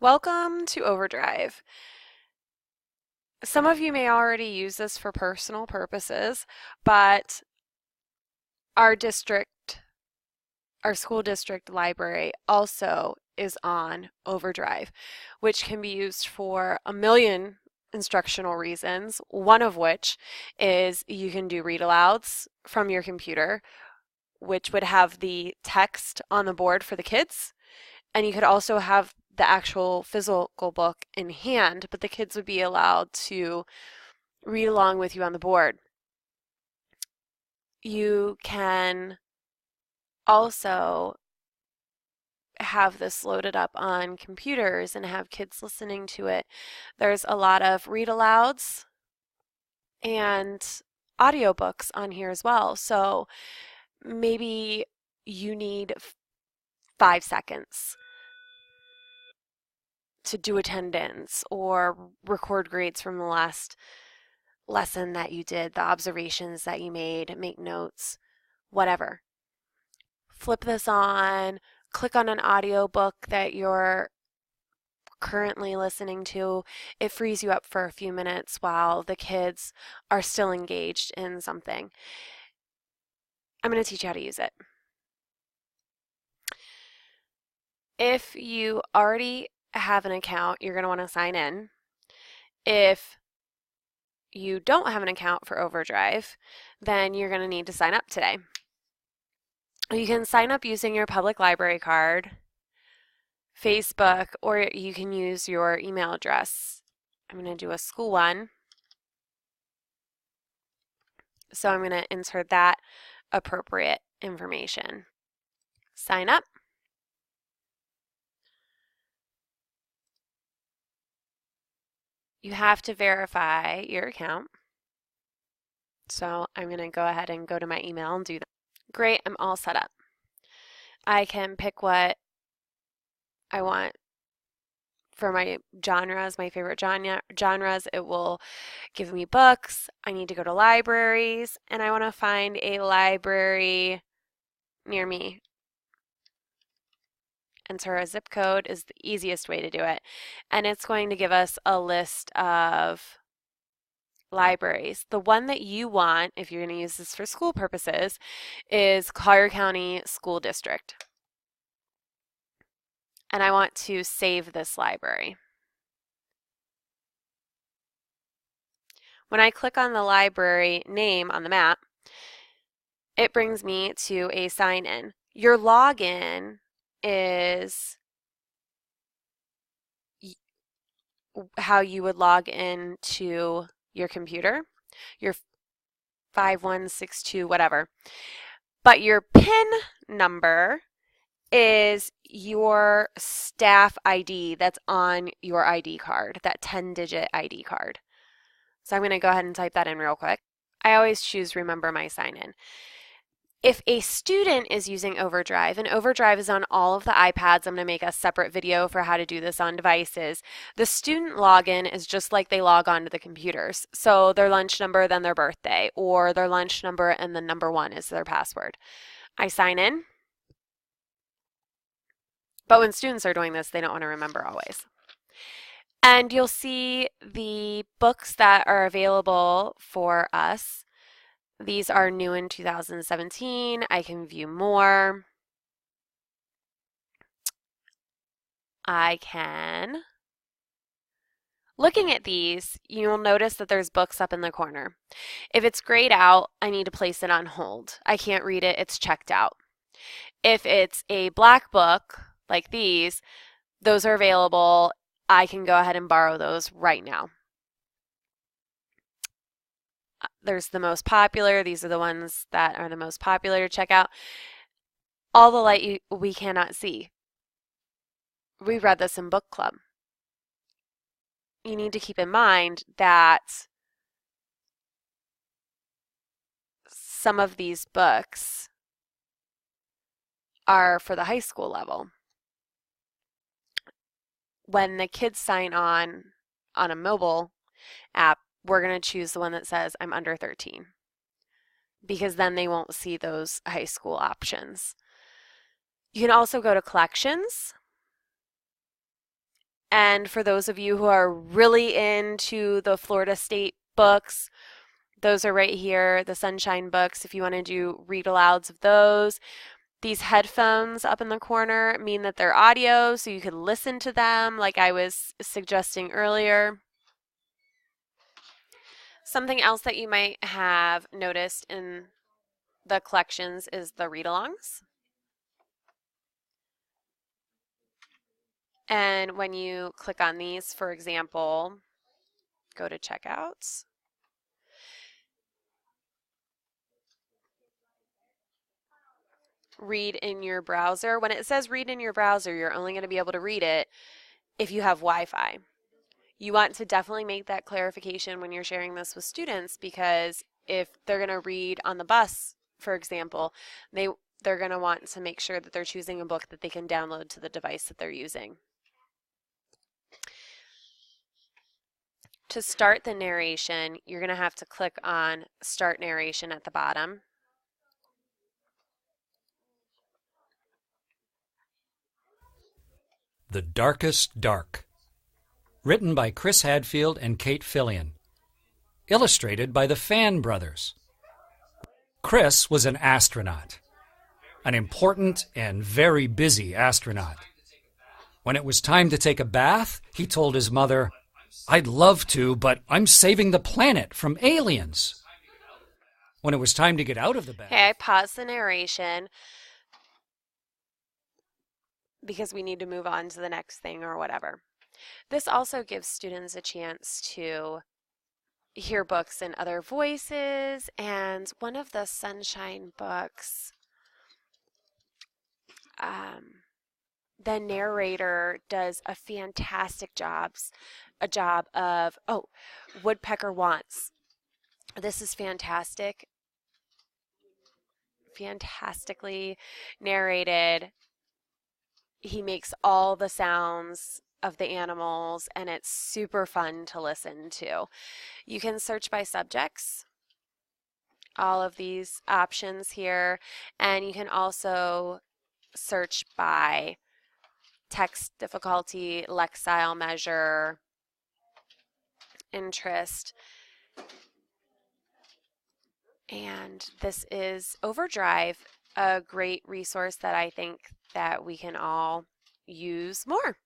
Welcome to OverDrive. Some of you may already use this for personal purposes, but our district, our school district library also is on OverDrive, which can be used for a million instructional reasons, one of which is you can do read alouds from your computer, which would have the text on the board for the kids. And you could also have the actual physical book in hand, but the kids would be allowed to read along with you on the board. You can also have this loaded up on computers and have kids listening to it. There's a lot of read alouds and audiobooks on here as well. So maybe you need 5 seconds to do attendance or record grades from the last lesson that you did, the observations that you made, make notes, whatever. Flip this on, click on an audiobook that you're currently listening to. It frees you up for a few minutes while the kids are still engaged in something. I'm going to teach you how to use it. If you already have an account, you're going to want to sign in. If you don't have an account for OverDrive, then you're going to need to sign up today. You can sign up using your public library card, Facebook, or you can use your email address. I'm going to do a school one. So I'm going to insert that appropriate information. Sign up. You have to verify your account. So I'm going to go ahead and go to my email and do that. Great, I'm all set up. I can pick what I want for my genres, my favorite genres. It will give me books. I need to go to libraries, and I want to find a library near me. Enter a zip code is the easiest way to do it. And it's going to give us a list of libraries. The one that you want, if you're going to use this for school purposes, is Collier County School District. And I want to save this library. When I click on the library name on the map, it brings me to a sign in. Your login is how you would log in to your computer, your 5162 whatever. But your PIN number is your staff ID that's on your ID card, that 10-digit ID card. So I'm going to go ahead and type that in real quick. I always choose remember my sign in. If a student is using OverDrive, and OverDrive is on all of the iPads, I'm going to make a separate video for how to do this on devices. The student login is just like they log on to the computers. So their lunch number, then their birthday, or their lunch number and then number 1 is their password. I sign in. But when students are doing this, they don't want to remember always. And you'll see the books that are available for us. These are new in 2017. I can view more. Looking at these, you'll notice that there's books up in the corner. If it's grayed out, I need to place it on hold. I can't read it, it's checked out. If it's a black book, like these, those are available. I can go ahead and borrow those right now. There's the most popular. These are the ones that are the most popular to check out. All the light we cannot see. We read this in book club. You need to keep in mind that some of these books are for the high school level. When the kids sign on a mobile app, we're going to choose the one that says I'm under 13 because then they won't see those high school options. You can also go to collections And for those of you who are really into the Florida State books, those are right here, the Sunshine books, if you want to do read alouds of those. These headphones up in the corner mean that they're audio, so you can listen to them like I was suggesting earlier. Something else that you might have noticed in the collections is the read-alongs. And when you click on these, for example, go to checkouts. Read in your browser. When it says read in your browser, you're only going to be able to read it if you have Wi-Fi. You want to definitely make that clarification when you're sharing this with students, because if they're going to read on the bus, for example, they're going to want to make sure that they're choosing a book that they can download to the device that they're using. To start the narration, you're going to have to click on Start Narration at the bottom. The Darkest Dark. Written by Chris Hadfield and Kate Fillion. Illustrated by the Fan Brothers. Chris was an astronaut. An important and very busy astronaut. When it was time to take a bath, he told his mother, "I'd love to, but I'm saving the planet from aliens." When it was time to get out of the bath... Okay, I paused the narration because we need to move on to the next thing or whatever. This also gives students a chance to hear books in other voices, and one of the Sunshine books, the narrator does a fantastic job of, Woodpecker Wants. This is fantastic. Fantastically narrated. He makes all the sounds of the animals, and it's super fun to listen to. You can search by subjects, all of these options here, and you can also search by text difficulty, lexile measure, interest. And this is OverDrive, a great resource that I think that we can all use more.